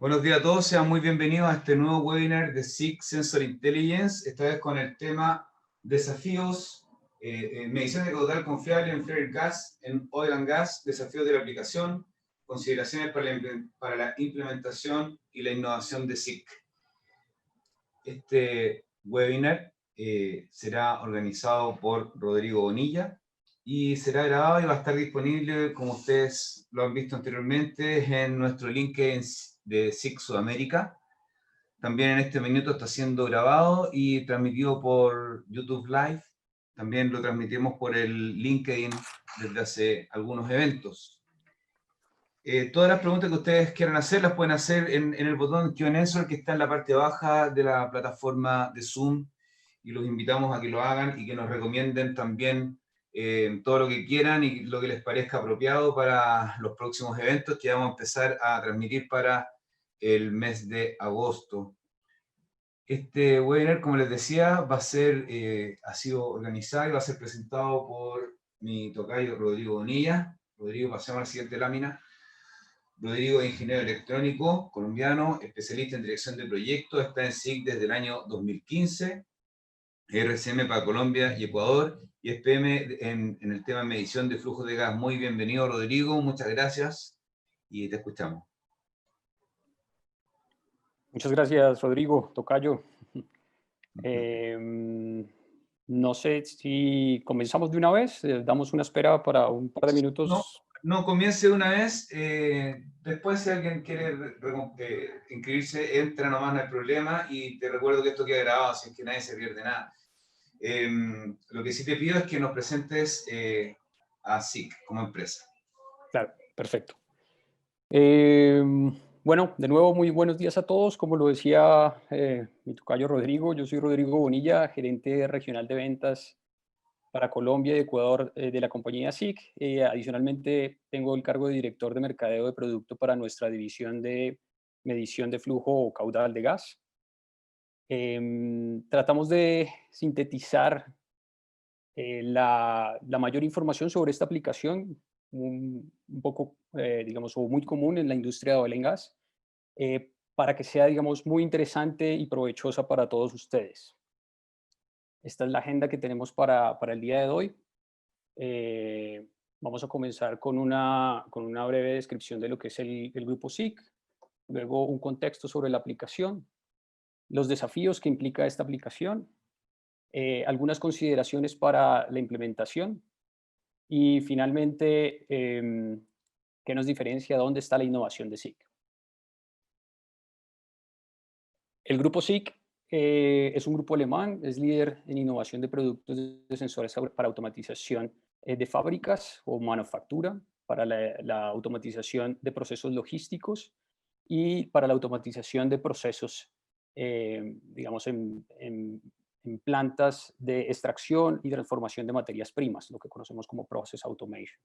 Buenos días a todos, sean muy bienvenidos a este nuevo webinar de SIG Sensor Intelligence, esta vez con el tema desafíos, medición de caudal confiable en flare gas, en oil and gas, desafíos de la aplicación, consideraciones para la implementación y la innovación de SIG. Este webinar será organizado por Rodrigo Bonilla y será grabado y va a estar disponible, como ustedes lo han visto anteriormente, en nuestro LinkedIn de SIG Sudamérica. También en este minuto está siendo grabado y transmitido por YouTube Live. También lo transmitimos por el LinkedIn desde hace algunos eventos. Todas las preguntas que ustedes quieran hacer las pueden hacer en el botón Q&A Answer que está en la parte baja de la plataforma de Zoom, y los invitamos a que lo hagan y que nos recomienden también todo lo que quieran y lo que les parezca apropiado para los próximos eventos que vamos a empezar a transmitir para el mes de agosto. Este webinar, como les decía, ha sido organizado y va a ser presentado por mi tocayo Rodrigo Bonilla. Rodrigo, pasemos a la siguiente lámina. Rodrigo es ingeniero electrónico colombiano, especialista en dirección de proyectos, está en SIG desde el año 2015, RCM para Colombia y Ecuador, y es PM en el tema de medición de flujos de gas. Muy bienvenido, Rodrigo, muchas gracias y te escuchamos. Muchas gracias, Rodrigo, tocayo. No sé si comenzamos de una vez, damos una espera para un par de minutos. No, comience de una vez. Después, si alguien quiere inscribirse, entra nomás, no hay problema. Y te recuerdo que esto queda grabado, así que nadie se pierde nada. Lo que sí te pido es que nos presentes a SIG como empresa. Claro, perfecto. Bueno, de nuevo, muy buenos días a todos. Como lo decía mi tocayo Rodrigo, yo soy Rodrigo Bonilla, gerente regional de ventas para Colombia y Ecuador de la compañía SIG. Adicionalmente, tengo el cargo de director de mercadeo de producto para nuestra división de medición de flujo o caudal de gas. Tratamos de sintetizar la mayor información sobre esta aplicación, un poco, digamos, o muy común en la industria de oil and gas, para que sea, digamos, muy interesante y provechosa para todos ustedes. Esta es la agenda que tenemos para el día de hoy. Vamos a comenzar con una breve descripción de lo que es el grupo SIG, luego un contexto sobre la aplicación, los desafíos que implica esta aplicación, algunas consideraciones para la implementación y finalmente, ¿qué nos diferencia? ¿Dónde está la innovación de SIG? El grupo SIG es un grupo alemán, es líder en innovación de productos de sensores para automatización de fábricas o manufactura, para la automatización de procesos logísticos y para la automatización de procesos, digamos, en plantas de extracción y transformación de materias primas, lo que conocemos como Process Automation.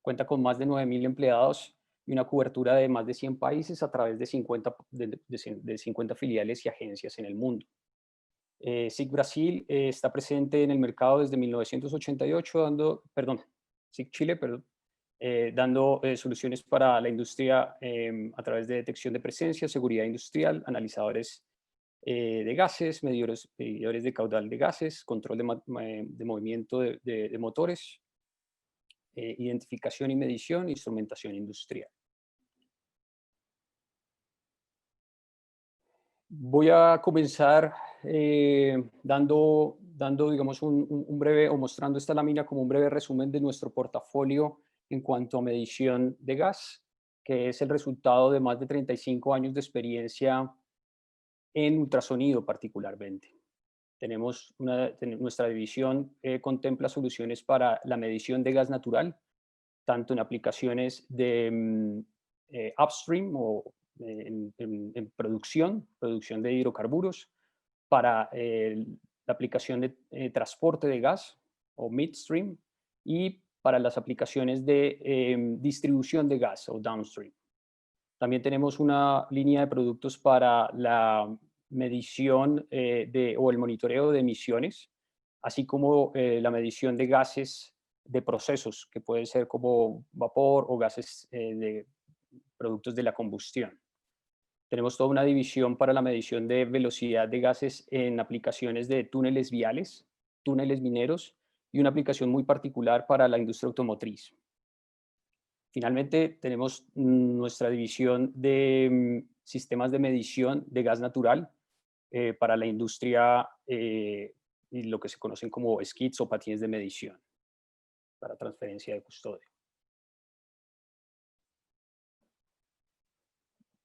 Cuenta con más de 9.000 empleados y una cobertura de más de 100 países a través de 50 filiales y agencias en el mundo. SIG Brasil está presente en el mercado desde 1988, SIG Chile, dando soluciones para la industria a través de detección de presencia, seguridad industrial, analizadores de gases, medidores de caudal de gases, control de movimiento de motores, identificación y medición, instrumentación industrial. Voy a comenzar dando, digamos, un breve, o mostrando esta lámina como un breve resumen de nuestro portafolio en cuanto a medición de gas, que es el resultado de más de 35 años de experiencia en ultrasonido particularmente. Nuestra división contempla soluciones para la medición de gas natural, tanto en aplicaciones de upstream o en producción de hidrocarburos, para la aplicación de transporte de gas o midstream y para las aplicaciones de distribución de gas o downstream. También tenemos una línea de productos para la medición o el monitoreo de emisiones, así como la medición de gases de procesos, que pueden ser como vapor o gases de productos de la combustión. Tenemos toda una división para la medición de velocidad de gases en aplicaciones de túneles viales, túneles mineros y una aplicación muy particular para la industria automotriz. Finalmente, tenemos nuestra división de sistemas de medición de gas natural para la industria y lo que se conocen como skids o patines de medición para transferencia de custodia.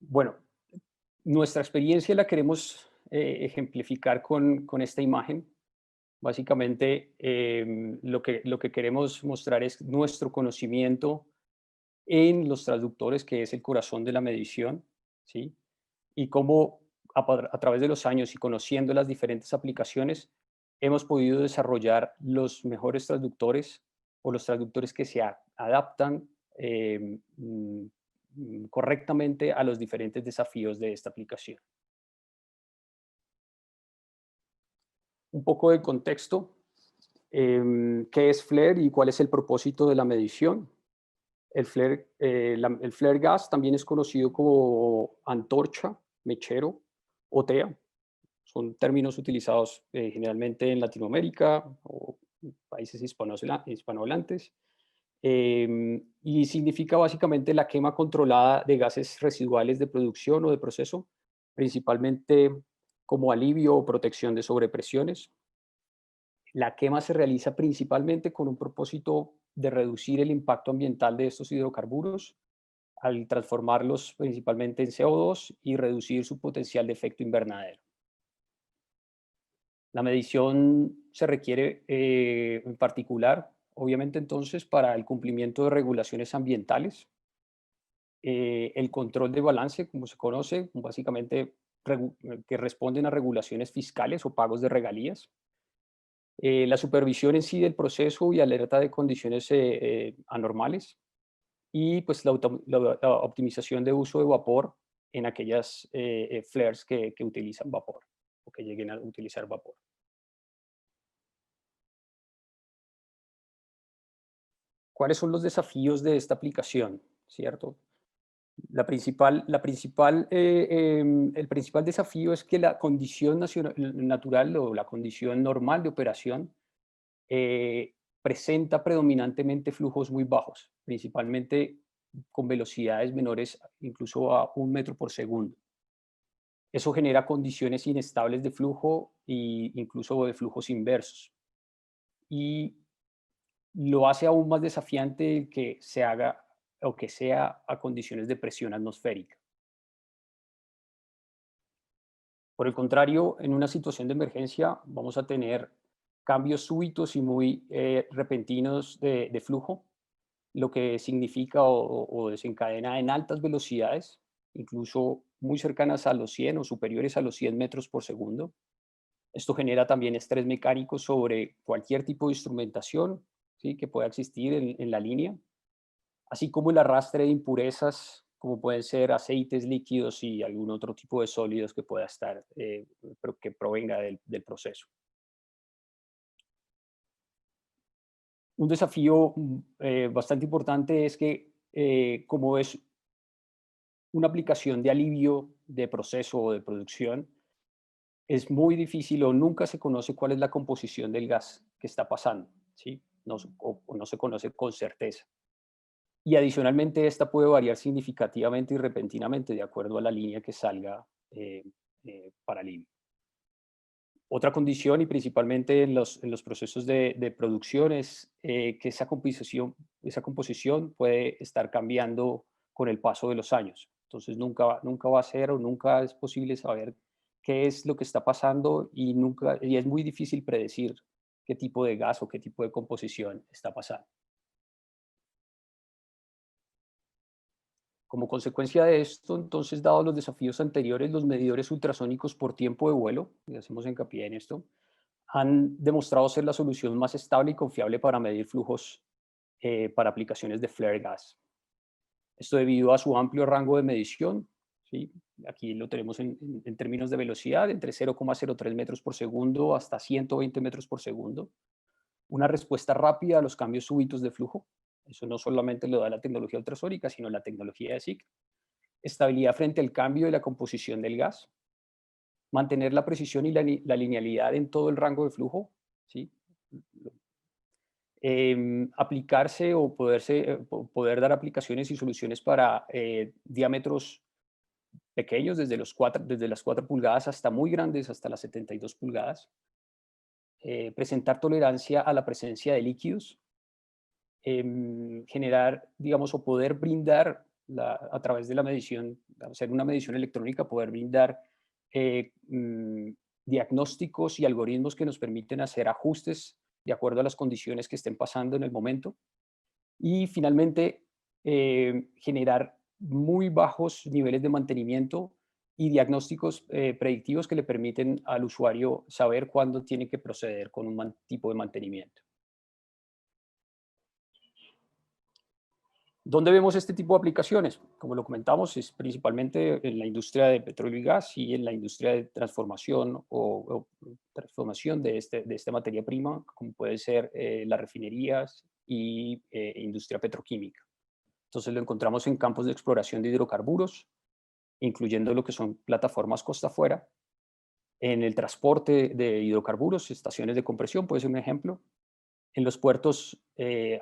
Bueno, nuestra experiencia la queremos ejemplificar con esta imagen. Básicamente, lo que queremos mostrar es nuestro conocimiento en los transductores, que es el corazón de la medición, ¿sí? Y cómo a través de los años y conociendo las diferentes aplicaciones, hemos podido desarrollar los mejores transductores o los transductores que se adaptan correctamente a los diferentes desafíos de esta aplicación. Un poco de contexto, qué es FLARE y cuál es el propósito de la medición. El flare gas también es conocido como antorcha, mechero o TEA. Son términos utilizados generalmente en Latinoamérica o países hispanohablantes. Y significa básicamente la quema controlada de gases residuales de producción o de proceso, principalmente como alivio o protección de sobrepresiones. La quema se realiza principalmente con un propósito de reducir el impacto ambiental de estos hidrocarburos al transformarlos principalmente en CO2 y reducir su potencial de efecto invernadero. La medición se requiere en particular, obviamente entonces, para el cumplimiento de regulaciones ambientales, el control de balance, como se conoce, básicamente que responden a regulaciones fiscales o pagos de regalías, la supervisión en sí del proceso y alerta de condiciones anormales y pues la optimización de uso de vapor en aquellas flares que utilizan vapor o que lleguen a utilizar vapor. ¿Cuáles son los desafíos de esta aplicación? ¿Cierto? El principal desafío es que la condición natural o la condición normal de operación presenta predominantemente flujos muy bajos, principalmente con velocidades menores incluso a 1 metro por segundo. Eso genera condiciones inestables de flujo e incluso de flujos inversos. Y lo hace aún más desafiante que se haga o que sea a condiciones de presión atmosférica. Por el contrario, en una situación de emergencia vamos a tener cambios súbitos y muy repentinos de flujo, lo que significa o desencadena en altas velocidades, incluso muy cercanas a los 100 o superiores a los 100 metros por segundo. Esto genera también estrés mecánico sobre cualquier tipo de instrumentación, ¿sí?, que pueda existir en la línea, así como el arrastre de impurezas, como pueden ser aceites líquidos y algún otro tipo de sólidos que pueda estar, que provenga del proceso. Un desafío bastante importante es que, como es una aplicación de alivio de proceso o de producción, es muy difícil o nunca se conoce cuál es la composición del gas que está pasando, ¿sí? O no se conoce con certeza. Y adicionalmente, esta puede variar significativamente y repentinamente de acuerdo a la línea que salga para alivio. Otra condición, y principalmente en los procesos de producción, es que esa composición puede estar cambiando con el paso de los años. Entonces, nunca va a ser o nunca es posible saber qué es lo que está pasando y es muy difícil predecir qué tipo de gas o qué tipo de composición está pasando. Como consecuencia de esto, entonces, dados los desafíos anteriores, los medidores ultrasónicos por tiempo de vuelo, y hacemos hincapié en esto, han demostrado ser la solución más estable y confiable para medir flujos para aplicaciones de flare gas. Esto debido a su amplio rango de medición, ¿sí? Aquí lo tenemos en términos de velocidad, entre 0,03 metros por segundo hasta 120 metros por segundo. Una respuesta rápida a los cambios súbitos de flujo. Eso no solamente lo da la tecnología ultrasónica, sino la tecnología de SIG. estabilidad frente al cambio de la composición del gas, mantener la precisión y la linealidad en todo el rango de flujo, ¿sí? Aplicarse o poder dar aplicaciones y soluciones para diámetros pequeños, desde las 4 pulgadas hasta muy grandes, hasta las 72 pulgadas. Presentar tolerancia a la presencia de líquidos. Generar, digamos, o poder brindar a través de la medición, hacer una medición electrónica, poder brindar diagnósticos y algoritmos que nos permiten hacer ajustes de acuerdo a las condiciones que estén pasando en el momento. Y finalmente, generar muy bajos niveles de mantenimiento y diagnósticos predictivos que le permiten al usuario saber cuándo tiene que proceder con un tipo de mantenimiento. ¿Dónde vemos este tipo de aplicaciones? Como lo comentamos, es principalmente en la industria de petróleo y gas y en la industria de transformación o transformación de esta materia prima, como puede ser las refinerías y industria petroquímica. Entonces lo encontramos en campos de exploración de hidrocarburos, incluyendo lo que son plataformas costa afuera, en el transporte de hidrocarburos, estaciones de compresión, puede ser un ejemplo, en los puertos,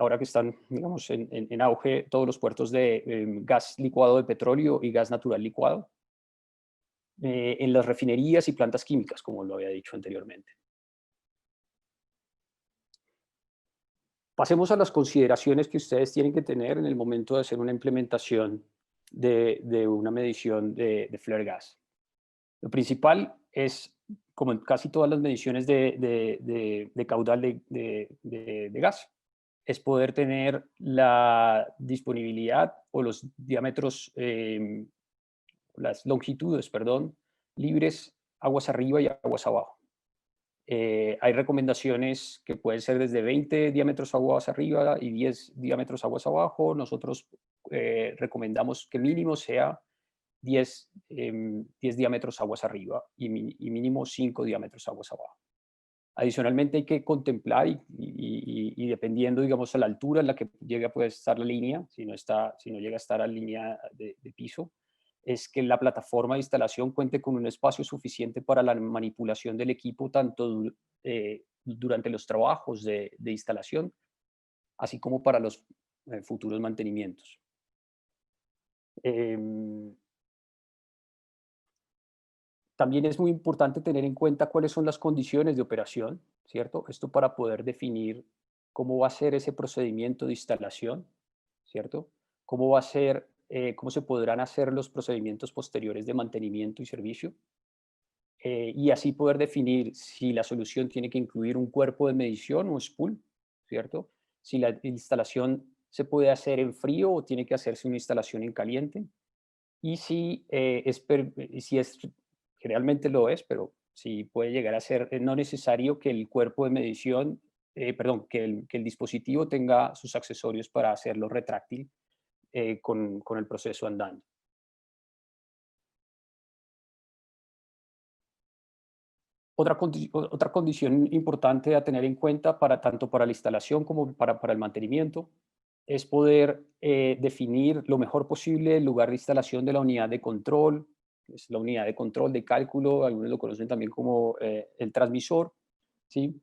ahora que están, digamos, en auge, todos los puertos de gas licuado de petróleo y gas natural licuado, en las refinerías y plantas químicas, como lo había dicho anteriormente. Pasemos a las consideraciones que ustedes tienen que tener en el momento de hacer una implementación de una medición de flare gas. Lo principal es, como en casi todas las mediciones de caudal de gas, es poder tener la disponibilidad o los diámetros, las longitudes, perdón, libres aguas arriba y aguas abajo. Hay recomendaciones que pueden ser desde 20 diámetros aguas arriba y 10 diámetros aguas abajo. Nosotros recomendamos que mínimo sea 10 diámetros aguas arriba y mínimo 5 diámetros aguas abajo. Adicionalmente hay que contemplar y dependiendo, digamos, a la altura en la que llegue a poder estar la línea, si no llega a estar a línea de piso, es que la plataforma de instalación cuente con un espacio suficiente para la manipulación del equipo, tanto durante los trabajos de instalación, así como para los futuros mantenimientos. Em, También es muy importante tener en cuenta cuáles son las condiciones de operación, ¿cierto? Esto para poder definir cómo va a ser ese procedimiento de instalación, ¿cierto? Cómo va a ser, cómo se podrán hacer los procedimientos posteriores de mantenimiento y servicio. Y así poder definir si la solución tiene que incluir un cuerpo de medición o spool, ¿cierto? Si la instalación se puede hacer en frío o tiene que hacerse una instalación en caliente y si es, generalmente lo es, pero si puede llegar a ser no necesario que el cuerpo de medición, perdón, que el dispositivo tenga sus accesorios para hacerlo retráctil con el proceso andando. Otra condición importante a tener en cuenta tanto para la instalación como para el mantenimiento es poder definir lo mejor posible el lugar de instalación de la unidad de control, que es la unidad de control de cálculo, algunos lo conocen también como el transmisor, ¿sí?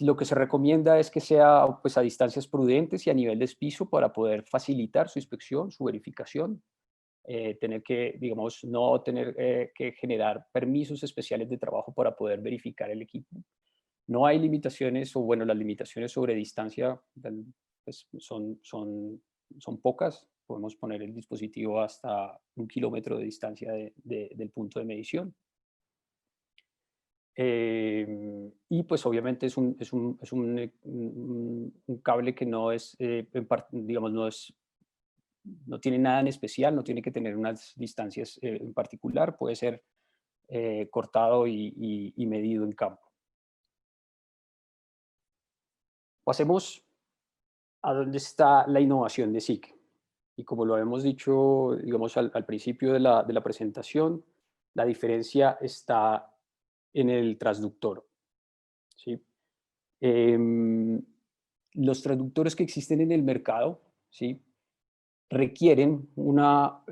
Lo que se recomienda es que sea pues, a distancias prudentes y a nivel de piso para poder facilitar su inspección, su verificación, tener que, digamos, no tener que generar permisos especiales de trabajo para poder verificar el equipo. No hay limitaciones, o bueno, las limitaciones sobre distancia pues, son pocas. Podemos poner el dispositivo hasta 1 kilómetro de distancia del punto de medición. Y pues obviamente un cable que no es, digamos, no tiene nada en especial, no tiene que tener unas distancias en particular, puede ser cortado y medido en campo. Pasemos a dónde está la innovación de SICK. Y como lo hemos dicho, digamos, al principio de la presentación, la diferencia está en el transductor, ¿sí? Los transductores que existen en el mercado, ¿sí? requieren una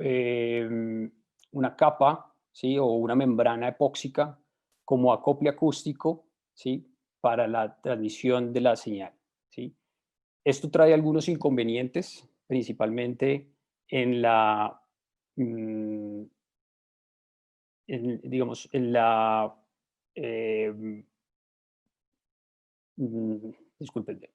capa, ¿sí? O una membrana epóxica como acople acústico, ¿sí? Para la transmisión de la señal, ¿sí? Esto trae algunos inconvenientes, principalmente en la, mm, digamos, en la, em, discúlpenme,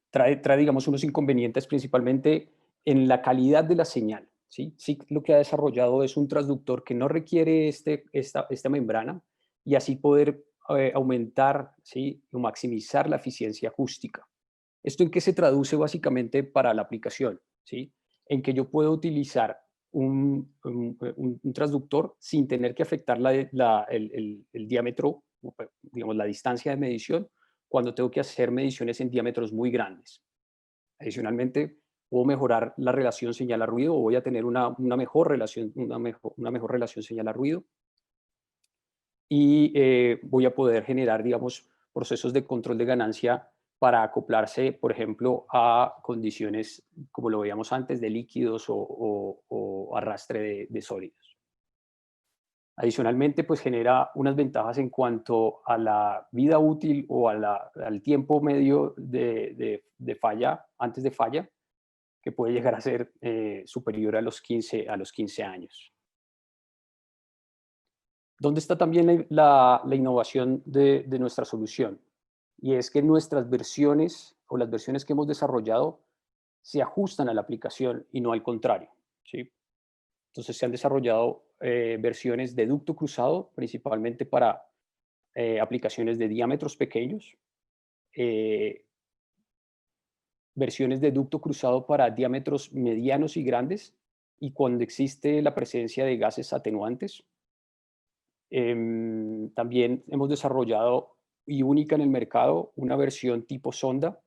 trae, digamos, unos inconvenientes principalmente en la calidad de la señal, ¿sí? Sí, lo que ha desarrollado es un transductor que no requiere esta membrana y así poder aumentar, ¿sí? O maximizar la eficiencia acústica. ¿Esto en qué se traduce básicamente para la aplicación? ¿Sí? En que yo puedo utilizar un transductor sin tener que afectar el diámetro, digamos, la distancia de medición, cuando tengo que hacer mediciones en diámetros muy grandes. Adicionalmente, puedo mejorar la relación señal a ruido o voy a tener una mejor relación, una mejor relación señal a ruido y voy a poder generar, digamos, procesos de control de ganancia para acoplarse, por ejemplo, a condiciones, como lo veíamos antes, de líquidos o arrastre de sólidos. Adicionalmente, pues genera unas ventajas en cuanto a la vida útil o al tiempo medio de falla, antes de falla, que puede llegar a ser superior a los 15 años. ¿Dónde está también la innovación de nuestra solución? Y es que nuestras versiones o las versiones que hemos desarrollado se ajustan a la aplicación y no al contrario, ¿sí? Entonces se han desarrollado versiones de ducto cruzado, principalmente para aplicaciones de diámetros pequeños, eh, versiones de ducto cruzado para diámetros medianos y grandes, y cuando existe la presencia de gases atenuantes. También hemos desarrollado y única en el mercado una versión tipo sonda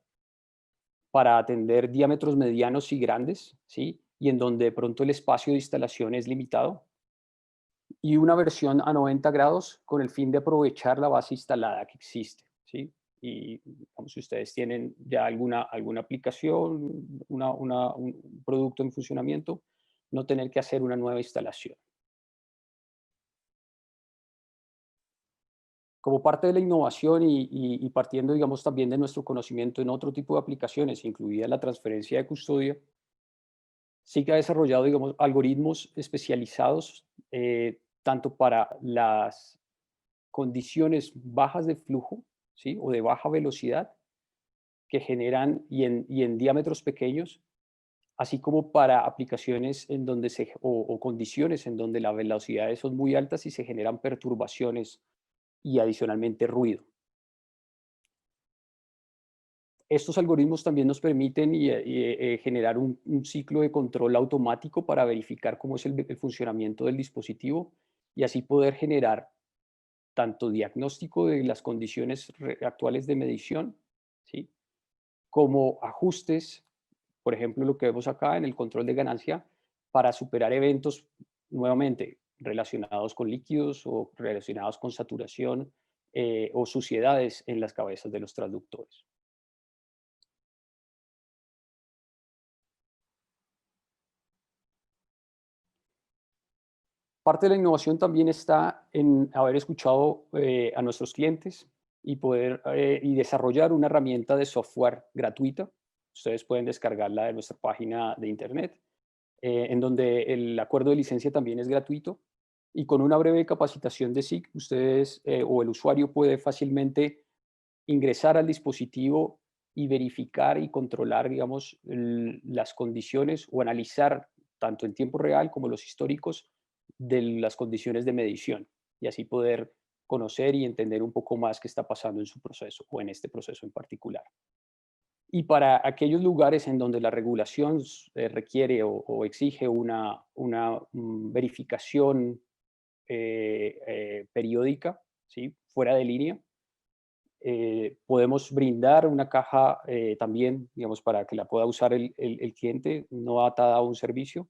para atender diámetros medianos y grandes, ¿sí? Y en donde de pronto el espacio de instalación es limitado. Y una versión a 90 grados con el fin de aprovechar la base instalada que existe, ¿sí? Y digamos, si ustedes tienen ya alguna aplicación, un producto en funcionamiento, no tener que hacer una nueva instalación. Como parte de la innovación y partiendo, digamos, también de nuestro conocimiento en otro tipo de aplicaciones, incluida la transferencia de custodia, sí que ha desarrollado, digamos, algoritmos especializados tanto para las condiciones bajas de flujo, ¿sí? O de baja velocidad que generan y en diámetros pequeños, así como para aplicaciones en donde o condiciones en donde las velocidades son muy altas y se generan perturbaciones y adicionalmente ruido. Estos algoritmos también nos permiten generar un ciclo de control automático para verificar cómo es el funcionamiento del dispositivo y así poder generar tanto diagnóstico de las condiciones actuales de medición, ¿sí? Como ajustes, por ejemplo, lo que vemos acá en el control de ganancia, para superar eventos nuevamente relacionados con líquidos o relacionados con saturación o suciedades en las cabezas de los transductores. Parte de la innovación también está en haber escuchado a nuestros clientes y poder y desarrollar una herramienta de software gratuita. Ustedes pueden descargarla de nuestra página de internet, en donde el acuerdo de licencia también es gratuito. Y con una breve capacitación de SIG, ustedes o el usuario puede fácilmente ingresar al dispositivo y verificar y controlar, digamos, las condiciones o analizar tanto en tiempo real como los históricos de las condiciones de medición y así poder conocer y entender un poco más qué está pasando en su proceso o en este proceso en particular. Y para aquellos lugares en donde la regulación requiere o exige una verificación periódica, ¿sí? Fuera de línea, podemos brindar una caja también, digamos, para que la pueda usar el cliente, no atada a un servicio,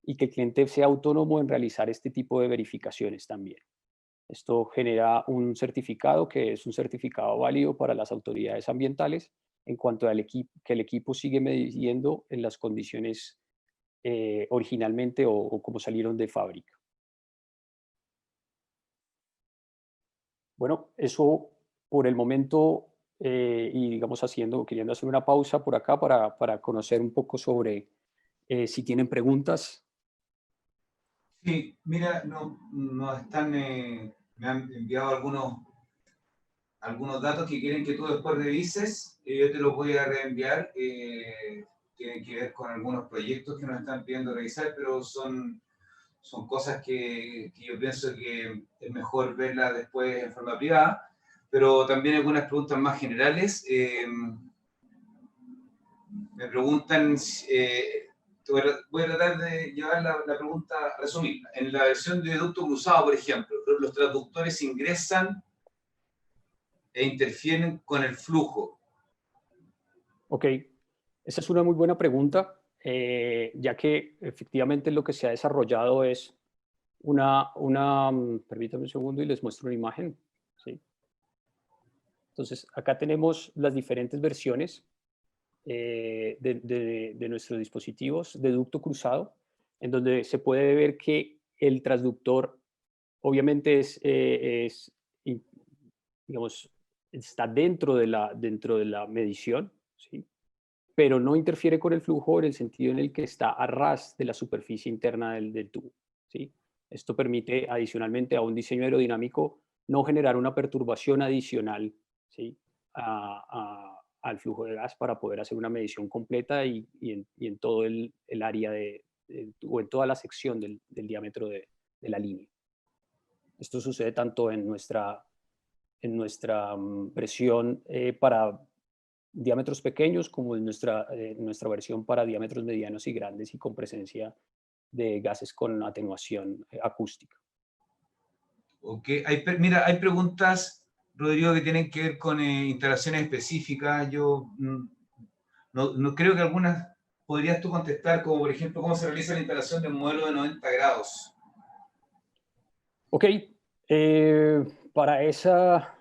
y que el cliente sea autónomo en realizar este tipo de verificaciones también. Esto genera un certificado que es un certificado válido para las autoridades ambientales en cuanto al equipo, que el equipo sigue midiendo en las condiciones originalmente o como salieron de fábrica. Bueno, eso por el momento, y digamos queriendo hacer una pausa por acá para conocer un poco sobre si tienen preguntas. Sí, mira, me han enviado algunos datos que quieren que tú después revises, y yo te los voy a reenviar. Tienen que ver con algunos proyectos que nos están pidiendo revisar, pero son cosas que yo pienso que es mejor verlas después en forma privada. Pero también algunas preguntas más generales. Me preguntan, voy a tratar de llevar la pregunta, resumirla. En la versión de ducto cruzado, por ejemplo, los transductores ingresan e interfieren con el flujo. Ok, esa es una muy buena pregunta, ya que efectivamente lo que se ha desarrollado es permítanme un segundo y les muestro una imagen. ¿Sí? Entonces, acá tenemos las diferentes versiones de nuestros dispositivos de ducto cruzado, en donde se puede ver que el transductor obviamente digamos, está dentro de la medición, ¿sí? Pero no interfiere con el flujo en el sentido en el que está a ras de la superficie interna del tubo, ¿sí? Esto permite adicionalmente a un diseño aerodinámico no generar una perturbación adicional, ¿sí? Al flujo de gas para poder hacer una medición completa y en todo el área o en toda la sección del diámetro de la línea. Esto sucede tanto en nuestra versión para diámetros pequeños como en nuestra versión para diámetros medianos y grandes y con presencia de gases con atenuación acústica. Ok, mira, hay preguntas, Rodrigo, que tienen que ver con instalaciones específicas. Yo no creo que algunas podrías tú contestar, como por ejemplo, cómo se realiza la instalación de un modelo de 90 grados. Ok, para esa,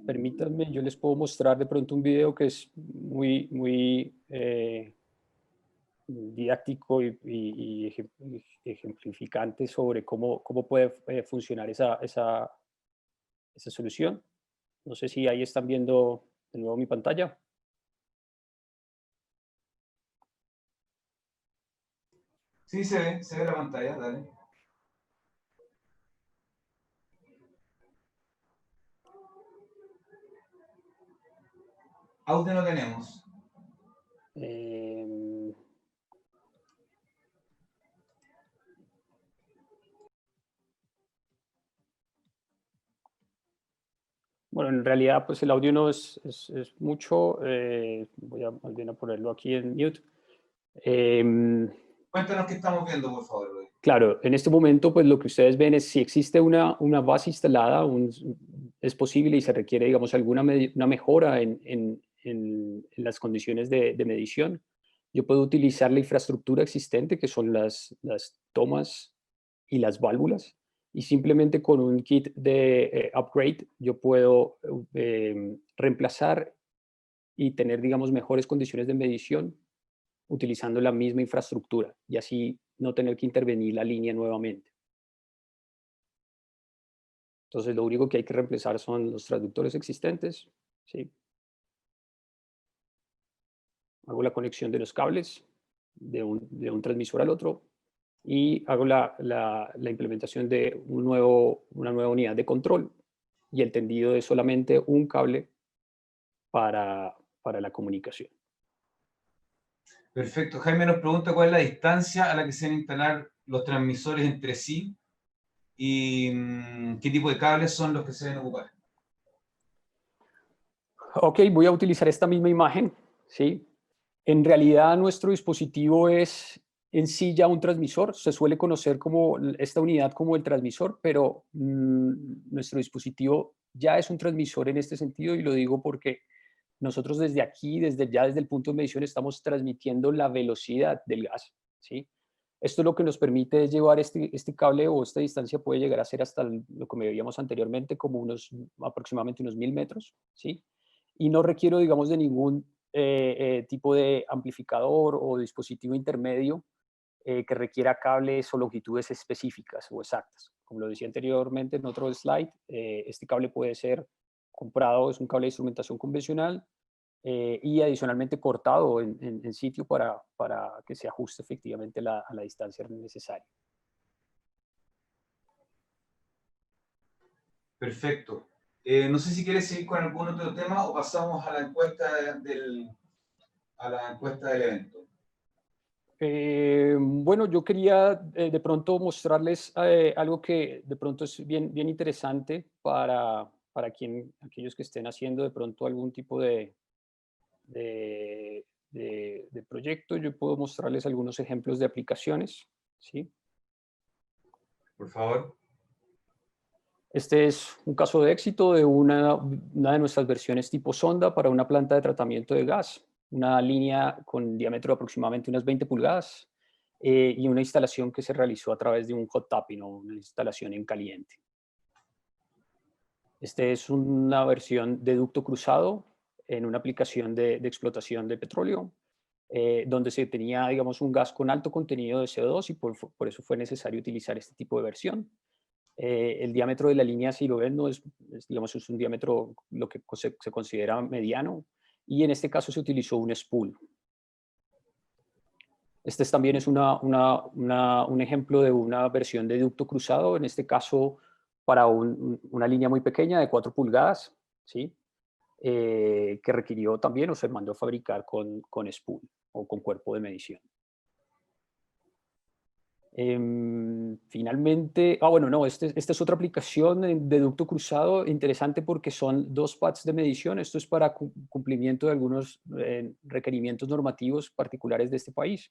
permítanme, yo les puedo mostrar de pronto un video que es muy didáctico y ejemplificante sobre cómo puede funcionar esa solución. No sé si ahí están viendo de nuevo mi pantalla. Sí, se ve la pantalla, dale. Audio no tenemos. Em, bueno, en realidad, pues el audio no es mucho. Voy a más bien a ponerlo aquí en mute. Em, Cuéntanos qué estamos viendo, por favor, Rodrigo. claro, en este momento, pues lo que ustedes ven es si existe una base instalada, es posible y se requiere, digamos, una mejora en las condiciones de medición. Yo puedo utilizar la infraestructura existente, que son las tomas y las válvulas, y simplemente con un kit de upgrade yo puedo reemplazar y tener, digamos, mejores condiciones de medición utilizando la misma infraestructura y así no tener que intervenir la línea nuevamente. Entonces, lo único que hay que reemplazar son los transductores existentes, ¿sí? Hago la conexión de los cables de un transmisor al otro y hago la implementación de una nueva unidad de control y el tendido de solamente un cable para la comunicación. Perfecto. Jaime nos pregunta cuál es la distancia a la que se deben instalar los transmisores entre sí y qué tipo de cables son los que se deben ocupar. Ok, voy a utilizar esta misma imagen, ¿sí? En realidad, nuestro dispositivo es en sí ya un transmisor. Se suele conocer como esta unidad como el transmisor, pero nuestro dispositivo ya es un transmisor en este sentido y lo digo porque nosotros desde aquí, desde el punto de medición, estamos transmitiendo la velocidad del gas, ¿sí? Esto lo que nos permite es llevar este cable o esta distancia puede llegar a ser hasta lo que veíamos anteriormente, como aproximadamente unos 1000 metros, ¿sí? Y no requiero, digamos, de ningún tipo de amplificador o dispositivo intermedio que requiera cables o longitudes específicas o exactas. Como lo decía anteriormente en otro slide, este cable puede ser comprado, es un cable de instrumentación convencional, y adicionalmente cortado en sitio para que se ajuste efectivamente a la distancia necesaria. Perfecto. No sé si quieres seguir con algún otro tema o pasamos a la encuesta del evento. Bueno, yo quería de pronto mostrarles algo que de pronto es bien interesante para aquellos que estén haciendo de pronto algún tipo de proyecto. Yo puedo mostrarles algunos ejemplos de aplicaciones, ¿sí? Por favor. Este es un caso de éxito de una de nuestras versiones tipo sonda para una planta de tratamiento de gas, una línea con diámetro de aproximadamente unas 20 pulgadas, y una instalación que se realizó a través de un hot tapping o una instalación en caliente. Este es una versión de ducto cruzado en una aplicación de explotación de petróleo, donde se tenía, digamos, un gas con alto contenido de CO2 y por eso fue necesario utilizar este tipo de versión. El diámetro de la línea, si lo ven, no digamos, es un diámetro lo que se considera mediano, y en este caso se utilizó un spool. Este también es un ejemplo de una versión de ducto cruzado, en este caso para una línea muy pequeña de 4 pulgadas, ¿sí? Que requirió también o se mandó a fabricar con spool o con cuerpo de medición. Finalmente, bueno, no, esta es otra aplicación de ducto cruzado, interesante porque son 2 pads de medición. Esto es para cumplimiento de algunos requerimientos normativos particulares de este país.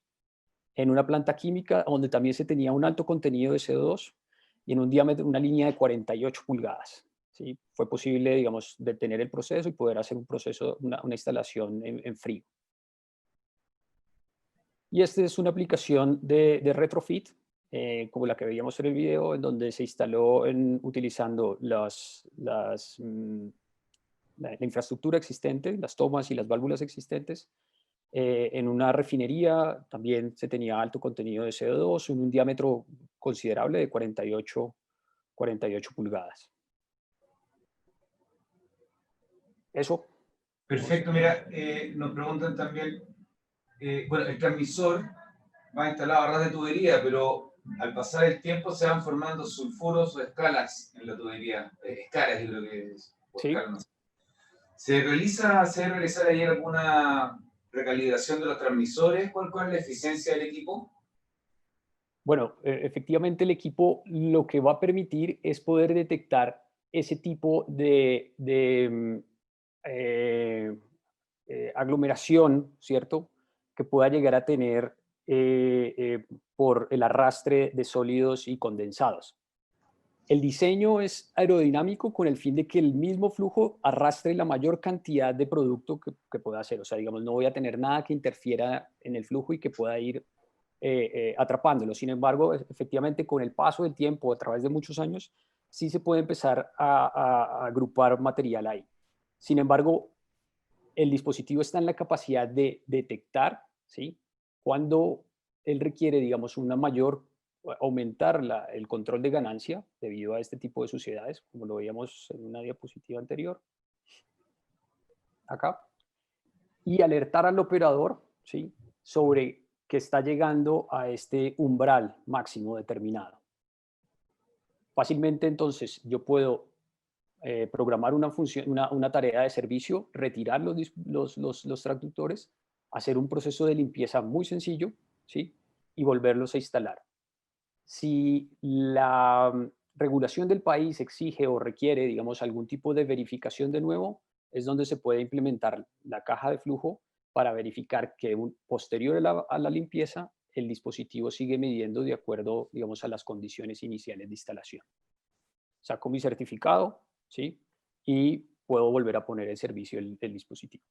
En una planta química donde también se tenía un alto contenido de CO2 y en un diámetro, una línea de 48 pulgadas. ¿Sí? Fue posible, digamos, detener el proceso y poder hacer un proceso, una instalación en frío. Y esta es una aplicación de retrofit, como la que veíamos en el video, en donde se instaló utilizando la infraestructura existente, las tomas y las válvulas existentes, en una refinería. También se tenía alto contenido de CO2 en un diámetro considerable de 48 pulgadas. Eso. Perfecto, mira, nos preguntan también, bueno, el transmisor va instalado a ras de tubería, pero al pasar el tiempo se van formando sulfuros o escalas en la tubería. Escalas, yo creo que es. O Sí. escalas, no sé. ¿Se debe realizar ahí alguna recalibración de los transmisores? ¿Cuál es la eficiencia del equipo? Bueno, efectivamente el equipo lo que va a permitir es poder detectar ese tipo de aglomeración, ¿cierto? Que pueda llegar a tener por el arrastre de sólidos y condensados. El diseño es aerodinámico con el fin de que el mismo flujo arrastre la mayor cantidad de producto que pueda hacer. O sea, digamos, no voy a tener nada que interfiera en el flujo y que pueda ir atrapándolo. Sin embargo, efectivamente, con el paso del tiempo, a través de muchos años, sí se puede empezar a agrupar material ahí. Sin embargo, el dispositivo está en la capacidad de detectar, ¿sí? Cuando él requiere, digamos, aumentar el control de ganancia debido a este tipo de suciedades, como lo veíamos en una diapositiva anterior, acá, y alertar al operador, ¿sí? Sobre que está llegando a este umbral máximo determinado. Fácilmente, entonces, yo puedo programar una función, una tarea de servicio, retirar los transductores, hacer un proceso de limpieza muy sencillo, ¿sí? Y volverlos a instalar. Si la regulación del país exige o requiere, digamos, algún tipo de verificación de nuevo, es donde se puede implementar la caja de flujo para verificar que posterior a la limpieza, el dispositivo sigue midiendo de acuerdo, digamos, a las condiciones iniciales de instalación. Saco mi certificado, ¿sí? Y puedo volver a poner en servicio el dispositivo.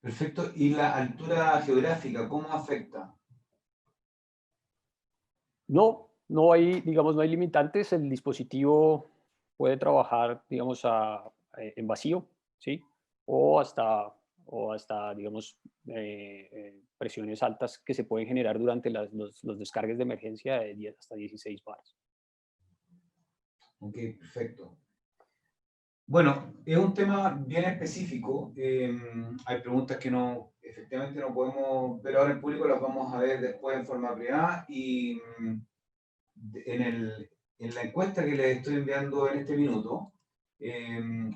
Perfecto. ¿Y la altura geográfica, cómo afecta? No hay, digamos, no hay limitantes. El dispositivo puede trabajar, digamos, en vacío, ¿sí? O hasta o hasta, digamos, presiones altas que se pueden generar durante los descargues de emergencia de 10 hasta 16 bars. Ok, perfecto. Bueno, es un tema bien específico. Hay preguntas que efectivamente no podemos ver ahora en público, las vamos a ver después en forma privada. Y en la encuesta que les estoy enviando en este minuto,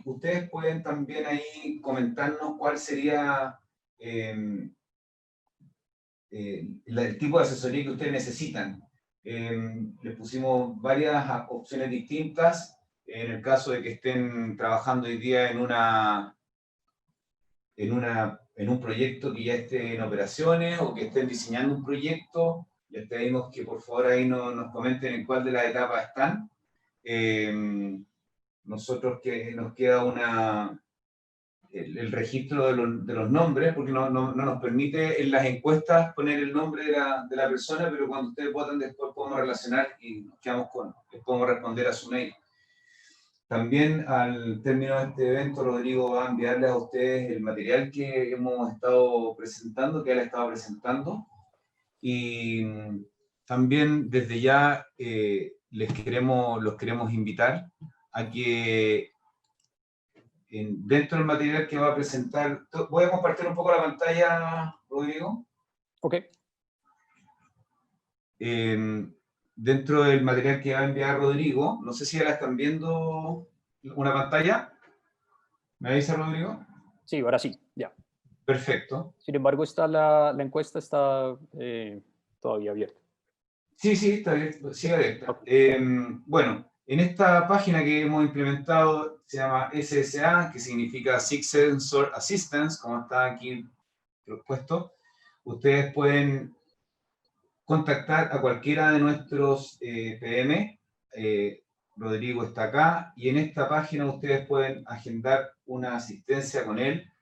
ustedes pueden también ahí comentarnos cuál sería el tipo de asesoría que ustedes necesitan. Les pusimos varias opciones distintas. En el caso de que estén trabajando hoy día en un proyecto que ya esté en operaciones o que estén diseñando un proyecto, les pedimos que por favor ahí nos comenten en cuál de las etapas están. Nosotros que nos queda el registro de los nombres, porque no nos permite en las encuestas poner el nombre de la persona, pero cuando ustedes votan después podemos relacionar y nos quedamos les podemos responder a su mail. También al término de este evento, Rodrigo va a enviarles a ustedes el material que hemos estado presentando, que él ha estado presentando. Y también desde ya los queremos invitar a que dentro del material que va a presentar, voy a compartir un poco la pantalla, Rodrigo. Ok. Dentro del material que va a enviar Rodrigo, no sé si ya la están viendo una pantalla. ¿Me avisa, Rodrigo? Sí, ahora sí, ya. Perfecto. Sin embargo, la encuesta está todavía abierta. Sí, está abierta, sigue abierta. Okay. Bueno, en esta página que hemos implementado se llama SSA, que significa Six Sensor Assistance, como está aquí puesto. Ustedes pueden contactar a cualquiera de nuestros PM. Rodrigo está acá, y en esta página ustedes pueden agendar una asistencia con él,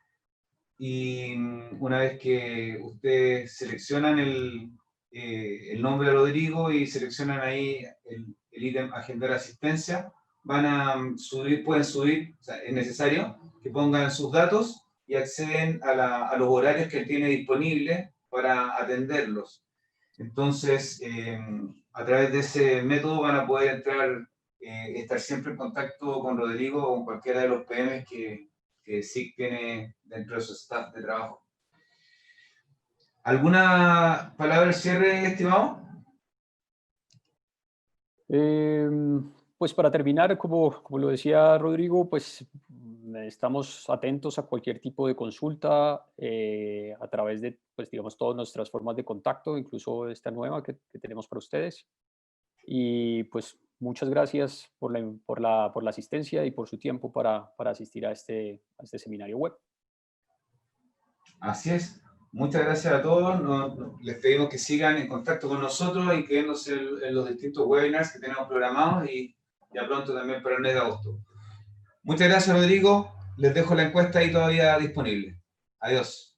y una vez que ustedes seleccionan el nombre de Rodrigo y seleccionan ahí el ítem agendar asistencia, pueden subir, o sea, es necesario que pongan sus datos y acceden a los horarios que él tiene disponibles para atenderlos. Entonces, a través de ese método van a poder estar siempre en contacto con Rodrigo o con cualquiera de los PMs que SIC tiene dentro de su staff de trabajo. ¿Alguna palabra al cierre, estimado? Pues para terminar, como lo decía Rodrigo, pues estamos atentos a cualquier tipo de consulta a través de, pues digamos, todas nuestras formas de contacto, incluso esta nueva que tenemos para ustedes. Y pues muchas gracias por la asistencia y por su tiempo para asistir a este seminario web. Así es. Muchas gracias a todos. Les pedimos que sigan en contacto con nosotros y quédense en los distintos webinars que tenemos programados, y ya pronto también para el mes de agosto. Muchas gracias, Rodrigo. Les dejo la encuesta ahí todavía disponible. Adiós.